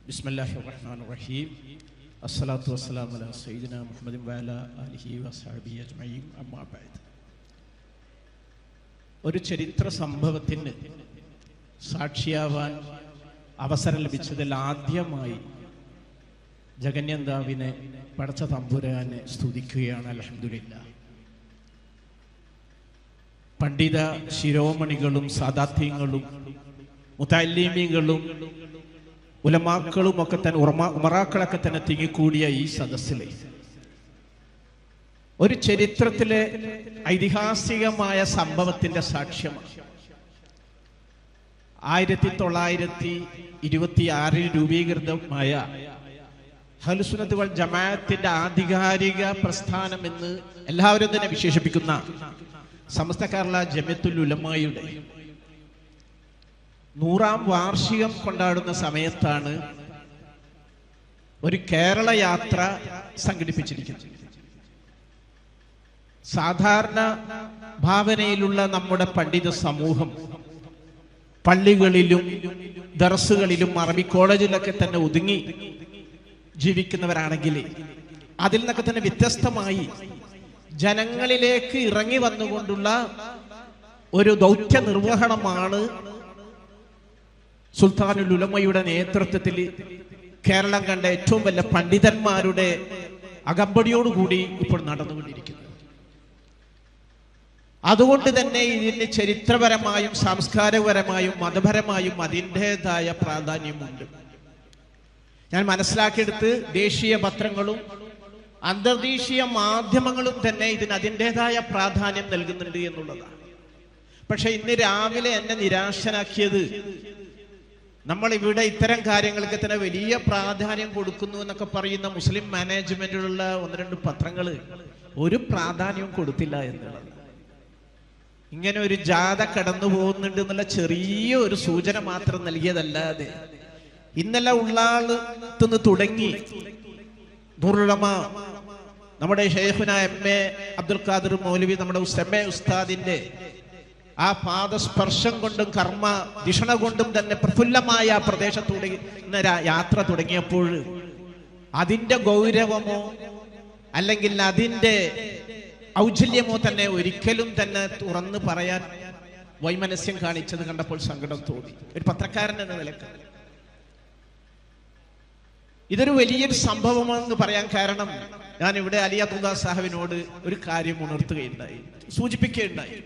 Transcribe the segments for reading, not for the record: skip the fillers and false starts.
ബിസ്മില്ലാഹിർ റഹ്മാനിർ റഹീം. അസ്സലാത്തു വസ്സലാമു അലാ സയ്യിദിനാ മുഹമ്മദിൻ വഅലാ ആലിഹി വസ്ഹബിഹി അജ്മഈൻ. അമ്മാ ബഅദ്. ഒരു ചരിത്ര സംഭവത്തിന് സാക്ഷിയാവാൻ അവസരം ലഭിച്ചതിൽ ആദ്യമായി ജഗന്യന്താവിനെ പടച്ച തമ്പുരാനെ സ്തുതിക്കുകയാണ്. അൽഹംദുലില്ലാ. പണ്ഡിത ശിരോമണികളും സാദാത്യങ്ങളും മുതഅല്ലിമീങ്ങളും ഉലമാക്കളും ഒക്കെ തന്നെ ഉമറാക്കളൊക്കെ തന്നെ തിങ്ങിക്കൂടിയ ഈ സദസ്സിലെ ഒരു ചരിത്രത്തിലെ ഐതിഹാസികമായ സംഭവത്തിന്റെ സാക്ഷ്യമാണ്. 1926 രൂപീകൃതമായ അഹ്ലുസുന്നത്ത് വൽ ജമാഅത്തിന്റെ ആധികാരിക പ്രസ്ഥാനം എന്ന് എല്ലാവരും തന്നെ വിശേഷിപ്പിക്കുന്ന സമസ്ത കേരള ജമിയത്തുൽ ഉലമായുടെ 100ാം വാർഷികം കൊണ്ടാടുന്ന സമയത്താണ് ഒരു കേരള യാത്ര സംഘടിപ്പിച്ചിരിക്കുന്നത്. സാധാരണ ഭാവനയിലുള്ള നമ്മുടെ പണ്ഡിത സമൂഹം പള്ളികളിലും ദർസുകളിലും അറബി കോളേജിലൊക്കെ തന്നെ ഒതുങ്ങി ജീവിക്കുന്നവരാണെങ്കിൽ അതിൽ നിന്നൊക്കെ തന്നെ വ്യത്യസ്തമായി ജനങ്ങളിലേക്ക് ഇറങ്ങി വന്നുകൊണ്ടുള്ള ഒരു ദൗത്യ നിർവഹണമാണ് സുൽത്താനുൽ ഉലമയുടെ നേതൃത്വത്തിൽ കേരളം കണ്ട ഏറ്റവും വലിയ പണ്ഡിതന്മാരുടെ അകമ്പടിയോടുകൂടി ഇപ്പോൾ നടന്നുകൊണ്ടിരിക്കുന്നത്. അതുകൊണ്ട് തന്നെ ഇതിന് ചരിത്രപരമായും സാംസ്കാരികപരമായും മതപരമായും അതിൻ്റെതായ പ്രാധാന്യമുണ്ട്. ഞാൻ മനസ്സിലാക്കിയെടുത്ത് ദേശീയ പത്രങ്ങളും അന്തർദേശീയ മാധ്യമങ്ങളും തന്നെ ഇതിന് അതിൻ്റെതായ പ്രാധാന്യം നൽകുന്നുണ്ട് എന്നുള്ളതാണ്. പക്ഷെ ഇന്ന് രാവിലെ എന്നെ നിരാശനാക്കിയത് നമ്മൾ ഇവിടെ ഇത്തരം കാര്യങ്ങൾക്ക് തന്നെ വലിയ പ്രാധാന്യം കൊടുക്കുന്നു എന്നൊക്കെ പറയുന്ന മുസ്ലിം മാനേജ്മെന്റിലുള്ള 1-2 പത്രങ്ങൾ ഒരു പ്രാധാന്യവും കൊടുത്തില്ല എന്നുള്ളത്. ഇങ്ങനെ ഒരു ജാഥ കടന്നു പോകുന്നുണ്ട് എന്നുള്ള ചെറിയ ഒരു സൂചന മാത്രം നൽകിയതല്ലാതെ ഇന്നലെ ഉള്ളാളത്തുനിന്ന് തുടങ്ങി നൂറുലമ നമ്മുടെ ഷെയ്ഖുന എം.എ. അബ്ദുൽ ഖാദിർ മൗലവി നമ്മുടെ എം.എ. ഉസ്താദിന്റെ ആ പാദസ്പർശം കൊണ്ടും കർമ്മ ദിഷണ കൊണ്ടും തന്നെ പ്രഫുല്ലമായ ആ പ്രദേശത്തൂടെ യാത്ര തുടങ്ങിയപ്പോൾ അതിന്റെ ഗൗരവമോ അല്ലെങ്കിൽ അതിന്റെ ഔജ്ജല്യമോ തന്നെ ഒരിക്കലും തന്നെ തുറന്ന് പറയാൻ വൈമനസ്യം കാണിച്ചത് കണ്ടപ്പോൾ സങ്കടം തോന്നി. ഒരു പത്രക്കാരൻ എന്ന നിലക്ക് ഇതൊരു വലിയൊരു സംഭവമാണെന്ന് പറയാൻ കാരണം ഞാൻ ഇവിടെ അലി അബ്ദുല്ലാ സാഹിബിനോട് ഒരു കാര്യം ഉണർത്തുകയുണ്ടായി, സൂചിപ്പിക്കുകയുണ്ടായി.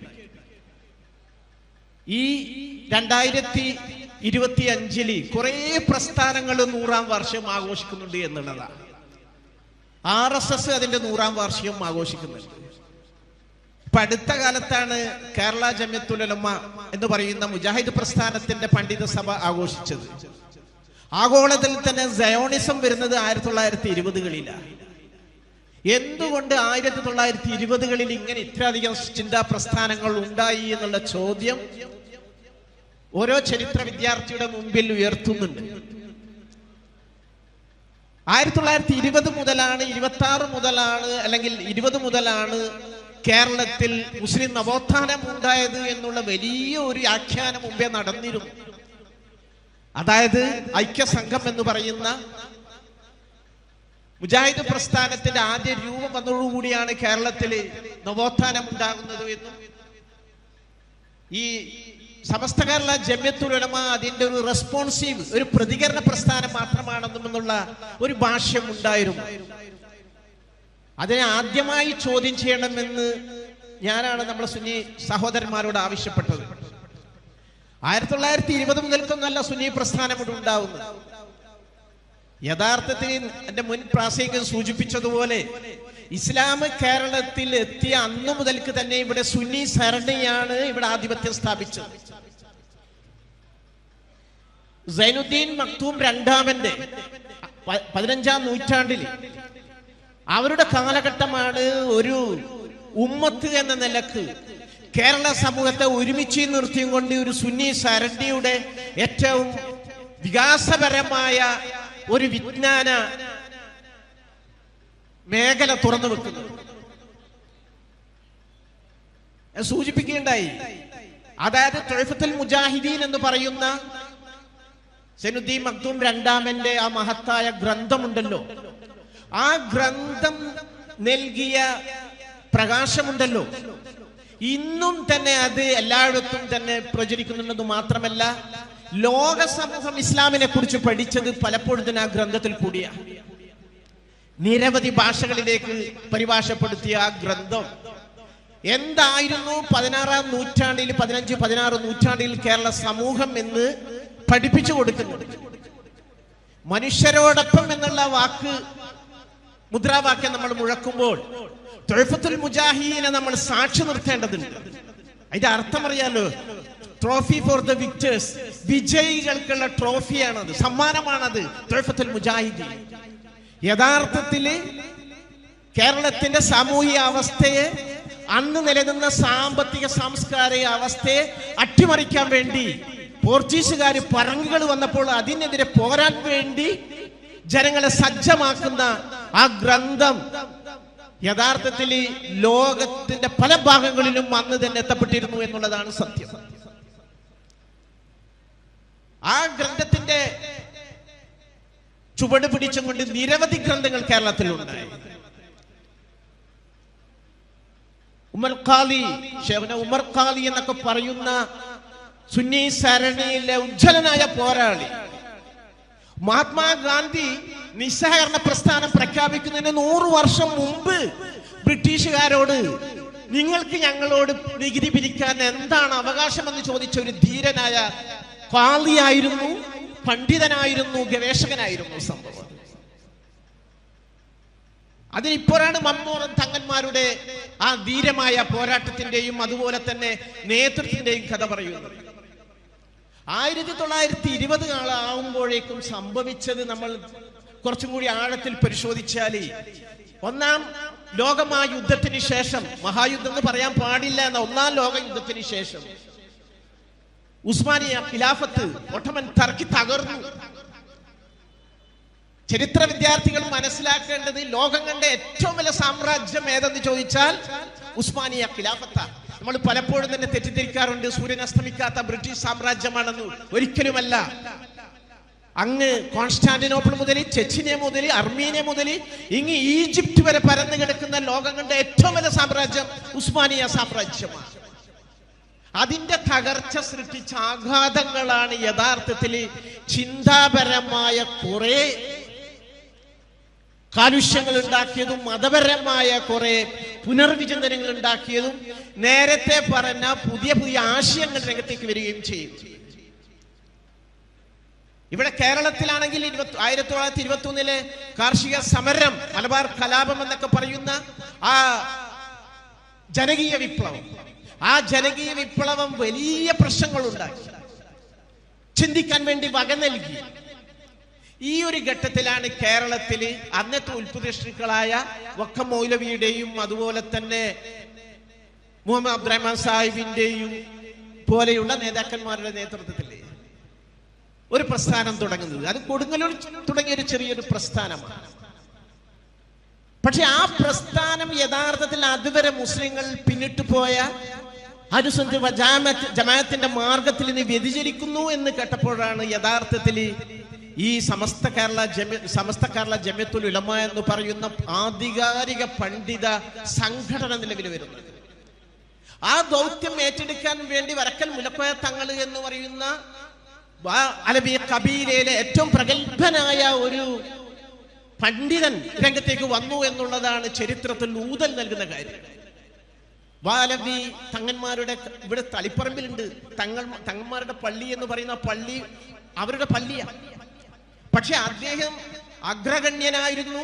ഈ 2025 കുറെ പ്രസ്ഥാനങ്ങൾ 100ാം വാർഷികം ആഘോഷിക്കുന്നുണ്ട് എന്നുള്ളതാണ്. RSS അതിന്റെ 100ാം വാർഷികം ആഘോഷിക്കുന്നുണ്ട്. ഇപ്പൊ അടുത്ത കാലത്താണ് കേരള ജമിയത്തുൽ ഉലമ എന്ന് പറയുന്ന മുജാഹിദ് പ്രസ്ഥാനത്തിന്റെ പണ്ഡിത സഭ ആഘോഷിച്ചത്. ആഗോളത്തിൽ തന്നെ സയോണിസം വരുന്നത് 1920കളിലാണ്. എന്തുകൊണ്ട് 1920കളിൽ ഇങ്ങനെ ഇത്രയധികം ചിന്താ പ്രസ്ഥാനങ്ങൾ ഉണ്ടായി എന്നുള്ള ചോദ്യം ഓരോ ചരിത്ര വിദ്യാർത്ഥിയുടെ മുമ്പിൽ ഉയർത്തുന്നുണ്ട്. 1920 മുതലാണ് 26 മുതലാണ് അല്ലെങ്കിൽ 20 മുതലാണ് കേരളത്തിൽ മുസ്ലിം നവോത്ഥാനം ഉണ്ടായത് എന്നുള്ള വലിയ ഒരു ആഖ്യാനം മുമ്പേ നടന്നിരുന്നു. അതായത് ഐക്യസംഘം എന്ന് പറയുന്ന മുജാഹിദ് പ്രസ്ഥാനത്തിന്റെ ആദ്യ രൂപം വന്നതോടുകൂടിയാണ് കേരളത്തിൽ നവോത്ഥാനം ഉണ്ടാകുന്നത് എന്നും ഈ സമസ്ത കേരള ജമിയത്തുൽ ഉലമ അതിന്റെ ഒരു റെസ്പോൺസീവ് ഒരു പ്രതികരണ പ്രസ്ഥാനം മാത്രമാണെന്നുള്ള ഒരു ഭാഷ്യം ഉണ്ടായിരുന്നു. അതിനെ ആദ്യമായി ചോദ്യം ചെയ്യണമെന്ന് ഞാനാണ് നമ്മുടെ സുന്നി സഹോദരന്മാരോട് ആവശ്യപ്പെട്ടത്. 1920 മുതൽക്കൊന്നല്ല സുന്നി പ്രസ്ഥാനം ഇവിടെ ഉണ്ടാവുന്നത്. യഥാർത്ഥത്തിൽ എന്റെ മുൻ പ്രാസംഗികൻ സൂചിപ്പിച്ചതുപോലെ ഇസ്ലാം കേരളത്തിൽ എത്തിയ അന്നു മുതൽക്ക് തന്നെ ഇവിടെ സുന്നി സരണിയാണ് ഇവിടെ ആധിപത്യം സ്ഥാപിച്ചത്. സൈനുദ്ദീൻ മക്തൂം രണ്ടാമന്റെ 15ാം നൂറ്റാണ്ടിൽ അവരുടെ കാലഘട്ടമാണ് ഒരു ഉമ്മത്ത് എന്ന നിലക്ക് കേരള സമൂഹത്തെ ഒരുമിച്ച് നിർത്തിയും കൊണ്ട് ഒരു സുന്നി സരണിയുടെ ഏറ്റവും വികാസപരമായ ഒരു വിജ്ഞാന മേഖല തുറന്നു വെക്കുന്നത് സൂചിപ്പിക്കുകയുണ്ടായി. അതായത് തുഅഫത്തുൽ മുജാഹിദീൻ എന്ന് പറയുന്ന സൈനുദ്ദീൻ മഖ്ദൂം രണ്ടാമന്റെ ആ മഹത്തായ ഗ്രന്ഥമുണ്ടല്ലോ, ആ ഗ്രന്ഥം നൽകിയ പ്രകാശമുണ്ടല്ലോ, ഇന്നും തന്നെ അത് എല്ലായിടത്തും തന്നെ പ്രചരിക്കുന്നുണ്ടെന്ന് മാത്രമല്ല, ലോക സമൂഹം ഇസ്ലാമിനെ കുറിച്ച് പഠിച്ചത് പലപ്പോഴും തന്നെ ആ ഗ്രന്ഥത്തിൽ കൂടിയാണ്. നിരവധി ഭാഷകളിലേക്ക് പരിഭാഷപ്പെടുത്തിയ ആ ഗ്രന്ഥം എന്തായിരുന്നു 16-ാം നൂറ്റാണ്ടിൽ 15-16 നൂറ്റാണ്ടിൽ കേരള സമൂഹം എന്ന് പഠിപ്പിച്ചു കൊടുക്കുന്നുണ്ട്. മനുഷ്യരോടൊപ്പം എന്നുള്ള വാക്ക് മുദ്രാവാക്യം നമ്മൾ മുഴക്കുമ്പോൾ തുഹ്ഫത്തുൽ മുജാഹിദീനെ നമ്മൾ സാക്ഷി നിർത്തേണ്ടതുണ്ട്. അതിന്റെ അർത്ഥം അറിയാലോ, trophy for the Victers, വിജയികൾക്കുള്ള ട്രോഫിയാണത്, സമ്മാനമാണത് Tuhfatul മുജാഹിദീൻ. യഥാർത്ഥത്തില് കേരളത്തിന്റെ സാമൂഹിക അവസ്ഥയെ, അന്ന് നിലനിന്ന സാമ്പത്തിക സാംസ്കാരിക അവസ്ഥയെ അട്ടിമറിക്കാൻ വേണ്ടി പോർച്ചുഗീസുകാർ പറങ്കുകൾ വന്നപ്പോൾ അതിനെതിരെ പോരാൻ വേണ്ടി ജനങ്ങളെ സജ്ജമാക്കുന്ന ആ ഗ്രന്ഥം യഥാർത്ഥത്തിൽ ലോകത്തിന്റെ പല ഭാഗങ്ങളിലും അന്ന് തന്നെ എത്തപ്പെട്ടിരുന്നു എന്നുള്ളതാണ് സത്യം. ആ ഗ്രന്ഥത്തിന്റെ ചുവട് പിടിച്ചുകൊണ്ട് നിരവധി ഗ്രന്ഥങ്ങൾ കേരളത്തിലുണ്ടായി. ഉമർ ഖാലി എന്നൊക്കെ പറയുന്ന സുന്നി സരണിയിലെ ഉജ്ജ്വലനായ പോരാളി, മഹാത്മാഗാന്ധി നിസ്സഹകരണ പ്രസ്ഥാനം പ്രഖ്യാപിക്കുന്നതിന് 100 വർഷം മുമ്പ് ബ്രിട്ടീഷുകാരോട് നിങ്ങൾക്ക് ഞങ്ങളോട് നികുതി പിരിക്കാൻ എന്താണ് അവകാശമെന്ന് ചോദിച്ച ഒരു ധീരനായ ഖാലിയായിരുന്നു, പണ്ഡിതനായിരുന്നു, ഗവേഷകനായിരുന്നു സംഭവം. അതിനിപ്പോഴാണ് മമ്മൂറൻ തങ്ങന്മാരുടെ ആ ധീരമായ പോരാട്ടത്തിന്റെയും അതുപോലെ തന്നെ നേതൃത്വത്തിന്റെയും കഥ പറയുന്നത്. 1920 ആവുമ്പോഴേക്കും സംഭവിച്ചത് നമ്മൾ കുറച്ചും കൂടി ആഴത്തിൽ പരിശോധിച്ചാൽ, ഒന്നാം ലോകമഹായുദ്ധത്തിന് ശേഷം, മഹായുദ്ധം എന്ന് പറയാൻ പാടില്ല എന്ന ഒന്നാം ലോക യുദ്ധത്തിന് ശേഷം ഉസ്മാനിയ ഖിലാഫത്ത് ഒട്ടമൻ ടർക്കി തകർന്നു. ചരിത്ര വിദ്യാർത്ഥികൾ മനസ്സിലാക്കേണ്ടത് ലോകം കണ്ട ഏറ്റവും വലിയ സാമ്രാജ്യം ഏതെന്ന് ചോദിച്ചാൽ ഉസ്മാനിയ ഖിലാഫത്താണ്. നമ്മൾ പലപ്പോഴും തന്നെ തെറ്റിദ്ധരിക്കാറുണ്ട് സൂര്യൻ അസ്തമിക്കാത്ത ബ്രിട്ടീഷ് സാമ്രാജ്യമാണെന്ന്. ഒരിക്കലുമല്ല. അങ്ങ് കോൺസ്റ്റാന്റിനോപ്പിൾ മുതൽ, ചെച്ചിനിയ മുതൽ, അർമീനിയ മുതൽ ഇങ്ങ് ഈജിപ്റ്റ് വരെ പരന്നു കിടക്കുന്ന ലോകം കണ്ട ഏറ്റവും വലിയ സാമ്രാജ്യം ഉസ്മാനിയ സാമ്രാജ്യമാണ്. അതിന്റെ തകർച്ച സൃഷ്ടിച്ച ആഘാതങ്ങളാണ് യഥാർത്ഥത്തിൽ ചിന്താപരമായ കുറെ കാലുഷ്യങ്ങൾ ഉണ്ടാക്കിയതും മതപരമായ കുറെ പുനർവിചിന്തനങ്ങൾ ഉണ്ടാക്കിയതും നേരത്തെ പറഞ്ഞ പുതിയ പുതിയ ആശയങ്ങൾ രംഗത്തേക്ക് വരികയും ചെയ്യും. ഇവിടെ കേരളത്തിലാണെങ്കിൽ 1921 കാർഷിക സമരം, മലബാർ കലാപം എന്നൊക്കെ പറയുന്ന ആ ജനകീയ വിപ്ലവം, ആ ജനകീയ വിപ്ലവം വലിയ പ്രശ്നങ്ങൾ ഉണ്ടാക്കി, ചിന്തിക്കാൻ വേണ്ടി വക നൽകി. ഈ ഒരു ഘട്ടത്തിലാണ് കേരളത്തിൽ അന്നത്തെ ഉൽപ്പതിഷ്ണുക്കളായ വക്കം മൗലവിയുടെയും അതുപോലെ തന്നെ മുഹമ്മദ് അബ്ദുറഹ്മാൻ സാഹിബിന്റെയും പോലെയുള്ള നേതാക്കന്മാരുടെ നേതൃത്വത്തിൽ ഒരു പ്രസ്ഥാനം തുടങ്ങുന്നത്. അത് കൊടുങ്ങല്ലൂർ തുടങ്ങിയ ഒരു ചെറിയൊരു പ്രസ്ഥാനമാണ്. പക്ഷെ ആ പ്രസ്ഥാനം യഥാർത്ഥത്തിൽ അതുവരെ മുസ്ലിങ്ങൾ പിന്നിട്ടു പോയ അനുസന്ധ ജമാഅത്തിന്റെ മാർഗത്തിൽ നിന്ന് വ്യതിചരിക്കുന്നു എന്ന് കേട്ടപ്പോഴാണ് യഥാർത്ഥത്തിൽ ഈ സമസ്ത കേരള ജമിയത്തുൽ ഉലമ എന്ന് പറയുന്ന ആധികാരിക പണ്ഡിത സംഘടന നിലവിൽ വരുന്നത്. ആ ദൗത്യം ഏറ്റെടുക്കാൻ വേണ്ടി വരക്കൽ മുലക്കോയ തങ്ങൾ എന്ന് പറയുന്ന അലബി കബീലയിലെ ഏറ്റവും പ്രഗത്ഭനായ ഒരു പണ്ഡിതൻ രംഗത്തേക്ക് വന്നു എന്നുള്ളതാണ് ചരിത്രത്തിൽ ഊതൽ നൽകുന്ന കാര്യം. വാലബി തങ്ങന്മാരുടെ ഇവിടെ തളിപ്പറമ്പിലുണ്ട് തങ്ങന്മാരുടെ പള്ളി എന്ന് പറയുന്ന പള്ളി അവരുടെ പള്ളിയാണ്. പക്ഷെ അദ്ദേഹം അഗ്രഗണ്യനായിരുന്നു,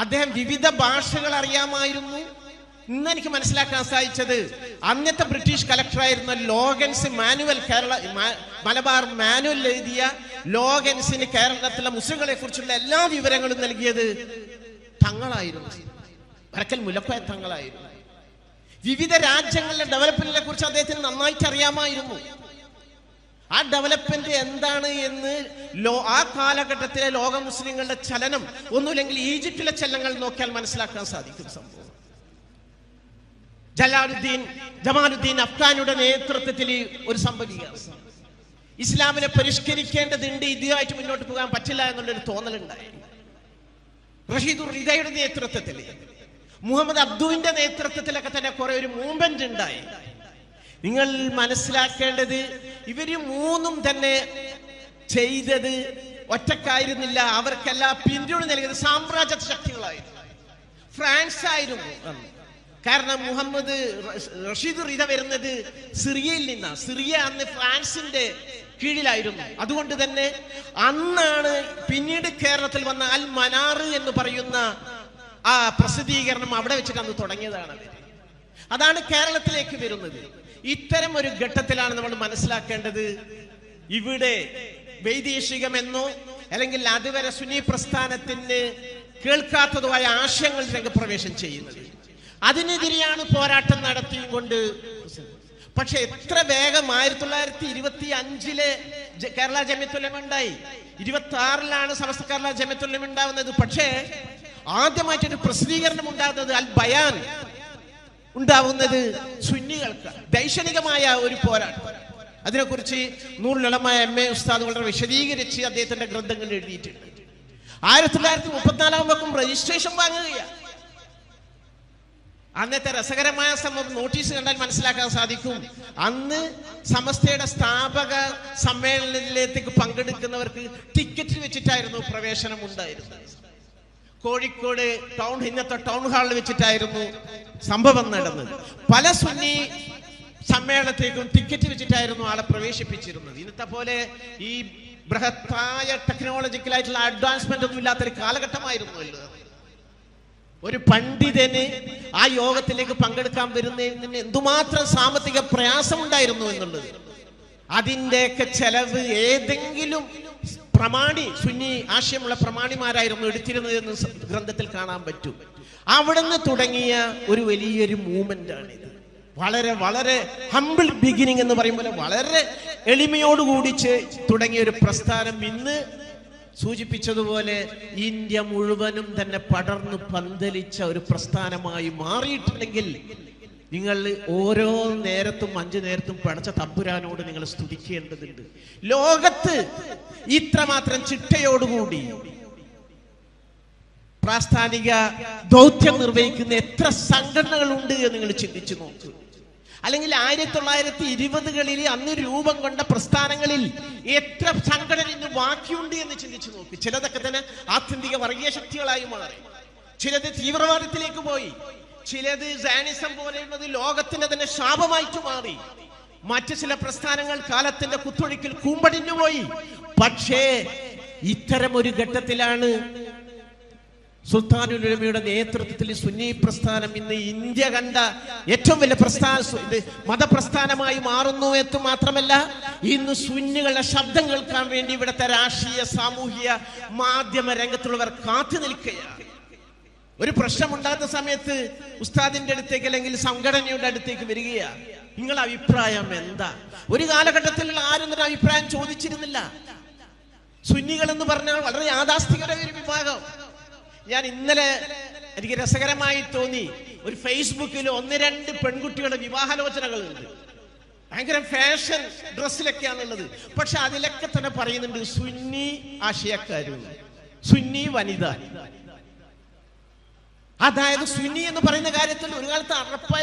അദ്ദേഹം വിവിധ ഭാഷകൾ അറിയാമായിരുന്നു. ഇന്ന് എനിക്ക് മനസ്സിലാക്കാൻ സാധിച്ചത് അന്നത്തെ ബ്രിട്ടീഷ് കളക്ടറായിരുന്ന ലോഗൻസ് മാനുവൽ മലബാർ മാനുവൽ എഴുതിയ ലോഗൻസിന് കേരളത്തിലെ മുസ്ലിങ്ങളെ കുറിച്ചുള്ള എല്ലാ വിവരങ്ങളും നൽകിയത് തങ്ങളായിരുന്നു, വരക്കൽ മുലക്കോയ തങ്ങളായിരുന്നു. വിവിധ രാജ്യങ്ങളിലെ ഡെവലപ്മെന്റിനെ കുറിച്ച് അദ്ദേഹത്തിന് നന്നായിട്ട് അറിയാമായിരുന്നു. ആ ഡെവലപ്മെന്റ് എന്താണ് എന്ന് ആ കാലഘട്ടത്തിലെ ലോക മുസ്ലിങ്ങളുടെ ചലനം, ഒന്നുമില്ലെങ്കിൽ ഈജിപ്തിലെ ചലനങ്ങൾ നോക്കിയാൽ മനസ്സിലാക്കാൻ സാധിക്കും സംഭവം. ജമാലുദ്ദീൻ അഫ്ഗാനിയുടെ നേതൃത്വത്തിൽ ഒരു സംഭവിക്കുക. ഇസ്ലാമിനെ പരിഷ്കരിക്കേണ്ടതുണ്ട്, ഇതുമായിട്ട് മുന്നോട്ട് പോകാൻ പറ്റില്ല എന്നുള്ളൊരു തോന്നലുണ്ടായി. റഷീദുർ റിദയുടെ നേതൃത്വത്തിൽ, മുഹമ്മദ് അബ്ദുവിന്റെ നേതൃത്വത്തിലൊക്കെ തന്നെ കുറെ ഒരു മൂവ്മെന്റ് ഉണ്ടായി. നിങ്ങൾ മനസ്സിലാക്കേണ്ടത്, ഇവര് മൂന്നും തന്നെ ചെയ്തത് ഒറ്റക്കായിരുന്നില്ല. അവർക്കെല്ലാം പിന്തുണ നൽകിയത് സാമ്രാജ്യ ശക്തികളായിരുന്നു. ഫ്രാൻസ് ആയിരുന്നു. കാരണം മുഹമ്മദ് റഷീദ് റിദ വരുന്നത് സിറിയയിൽ നിന്നാണ്. സിറിയ അന്ന് ഫ്രാൻസിന്റെ കീഴിലായിരുന്നു. അതുകൊണ്ട് തന്നെ അന്നാണ് പിന്നീട് കേരളത്തിൽ വന്ന അൽ മനാർ എന്ന് പറയുന്ന ആ പ്രസിദ്ധീകരണം അവിടെ വെച്ചിട്ട് അന്ന് തുടങ്ങിയതാണ്. അതാണ് കേരളത്തിലേക്ക് വരുന്നത്. ഇത്തരം ഒരു ഘട്ടത്തിലാണ് നമ്മൾ മനസ്സിലാക്കേണ്ടത്, ഇവിടെ വൈദേശികമെന്നോ അല്ലെങ്കിൽ അതുവരെ സുന്നി പ്രസ്ഥാനത്തിന് കേൾക്കാത്തതുമായ ആശയങ്ങൾ രംഗപ്രവേശം ചെയ്യുന്നത്. അതിനെതിരെയാണ് പോരാട്ടം നടത്തിക്കൊണ്ട്. പക്ഷെ എത്ര വേഗം 1925 കേരള ജമിയത്തുൽ ഉലമ ഉണ്ടായി. 26 സമസ്ത കേരള ജമിയത്തുൽ ഉലമ ഉണ്ടാവുന്നത്. പക്ഷേ ആദ്യമായിട്ടൊരു പ്രസിദ്ധീകരണം ഉണ്ടാകുന്നത് അൽ ബയാൻ ഉണ്ടാവുന്നത് സുന്നികൾക്ക്. ദൈക്ഷണികമായ ഒരു പോരാട്ടം. അതിനെക്കുറിച്ച് നൂറുൽ ഉലമ MA ഉസ്താദ് വളരെ വിശദീകരിച്ച് അദ്ദേഹത്തിന്റെ ഗ്രന്ഥങ്ങൾ എഴുതിയിട്ടുണ്ട്. 1934 രജിസ്ട്രേഷൻ വാങ്ങുകയാണ്. അന്നത്തെ രസകരമായ സംഭവം നോട്ടീസ് കണ്ടാൽ മനസ്സിലാക്കാൻ സാധിക്കും. അന്ന് സമസ്തയുടെ സ്ഥാപക സമ്മേളനത്തിലേക്ക് പങ്കെടുക്കുന്നവർക്ക് ടിക്കറ്റ് വെച്ചിട്ടായിരുന്നു പ്രവേശനം ഉണ്ടായിരുന്നത്. കോഴിക്കോട് ഇന്നത്തെ ടൗൺ ഹാളിൽ വെച്ചിട്ടായിരുന്നു സംഭവം നടന്നത്. പല സുന്നി സമ്മേളനത്തേക്കും ടിക്കറ്റ് വെച്ചിട്ടായിരുന്നു ആളെ പ്രവേശിപ്പിച്ചിരുന്നത്. ഇന്നത്തെ പോലെ ഈ ബൃഹത്തായ ടെക്നോളജിക്കലായിട്ടുള്ള അഡ്വാൻസ്മെന്റ് ഒന്നും ഇല്ലാത്തൊരു കാലഘട്ടമായിരുന്നല്ലോ. ഒരു പണ്ഡിതന് ആ യോഗത്തിലേക്ക് പങ്കെടുക്കാൻ വരുന്നതിന് എന്തുമാത്രം സാമ്പത്തിക പ്രയാസം ഉണ്ടായിരുന്നു എന്നുള്ളത്, അതിൻ്റെയൊക്കെ ചെലവ് ഏതെങ്കിലും പ്രമാണി, സുന്നി ആശയമുള്ള പ്രമാണിമാരായിരുന്നു എടുത്തിരുന്നത് എന്ന് ഗ്രന്ഥത്തിൽ കാണാൻ പറ്റും. അവിടുന്ന് തുടങ്ങിയ ഒരു വലിയൊരു മൂവ്മെന്റ് ആണിത്. വളരെ വളരെ ഹംബിൾ ബിഗിനിങ് എന്ന് പറയുമ്പോൾ വളരെ എളിമയോടുകൂടി തുടങ്ങിയ ഒരു പ്രസ്ഥാനം ഇന്ന് സൂചിപ്പിച്ചതുപോലെ ഇന്ത്യ മുഴുവനും തന്നെ പടർന്നു പന്തലിച്ച ഒരു പ്രസ്ഥാനമായി മാറിയിട്ടുണ്ടെങ്കിൽ നിങ്ങൾ ഓരോ നേരത്തും 5 നേരത്തും പടച്ച തമ്പുരാനോട് നിങ്ങൾ സ്തുതിക്കേണ്ടതുണ്ട്. ലോകത്ത് ഇത്രമാത്രം ചിട്ടയോടുകൂടി പ്രാസ്ഥാനിക ദൗത്യം നിർവഹിക്കുന്ന എത്ര സംഘടനകളുണ്ട് എന്ന് നിങ്ങൾ ചിന്തിച്ചു നോക്കൂ. അല്ലെങ്കിൽ 1920കളിൽ അന്ന് രൂപം കൊണ്ട പ്രസ്ഥാനങ്ങളിൽ എത്ര സംഘടന ഇന്ന് ബാക്കിയുണ്ട് എന്ന് ചിന്തിച്ചു നോക്കി. ചിലതൊക്കെ തന്നെ ആത്യന്തിക വർഗീയ ശക്തികളായി മാറി, ചിലത് തീവ്രവാദത്തിലേക്ക് പോയി, ചിലത് സാനിസം പോലെയുള്ളത് ലോകത്തിന്റെ തന്നെ ശാപമായിട്ട് മാറി. മറ്റു ചില പ്രസ്ഥാനങ്ങൾ കാലത്തിന്റെ കുത്തൊഴുക്കിൽ കൂമ്പടിഞ്ഞു പോയി. പക്ഷേ ഇത്തരം ഒരു ഘട്ടത്തിലാണ് സുൽത്താനുൽ ഉലമയുടെ നേതൃത്വത്തിൽ സുന്നി പ്രസ്ഥാനം ഇന്ന് ഇന്ത്യ കണ്ട ഏറ്റവും വലിയ മതപ്രസ്ഥാനമായി മാറുന്നു എന്ന് മാത്രമല്ല, ഇന്ന് സുന്നികളുടെ ശബ്ദം കേൾക്കാൻ വേണ്ടി ഇവിടുത്തെ രാഷ്ട്രീയ സാമൂഹിക മാധ്യമ രംഗത്തുള്ളവർ കാത്തു നിൽക്കുകയാണ്. ഒരു പ്രശ്നമുണ്ടാകുന്ന സമയത്ത് ഉസ്താദിന്റെ അടുത്തേക്ക് അല്ലെങ്കിൽ സംഘടനയുടെ അടുത്തേക്ക് വരികയാണ്. നിങ്ങളുടെ അഭിപ്രായം എന്താ? ഒരു കാലഘട്ടത്തിൽ ആരും ഒരു അഭിപ്രായം ചോദിച്ചിരുന്നില്ല. സുന്നികൾ എന്ന് പറഞ്ഞാൽ വളരെ യാഥാസ്ഥികമായ ഒരു വിഭാഗം. ഞാൻ ഇന്നലെ എനിക്ക് രസകരമായി തോന്നി, ഒരു ഫേസ്ബുക്കിൽ 1-2 പെൺകുട്ടികളുടെ വിവാഹാലോചനകളുണ്ട്. ഭയങ്കര ഫാഷൻ ഡ്രസ്സിലൊക്കെയാണുള്ളത്. പക്ഷെ അതിലൊക്കെ തന്നെ പറയുന്നുണ്ട് സുന്നി ആശയക്കാരും സുന്നി വനിത. അതായത് സുന്നി എന്ന് പറയുന്ന കാര്യത്തിൽ ഒരു കാലത്ത് അറപ്പായി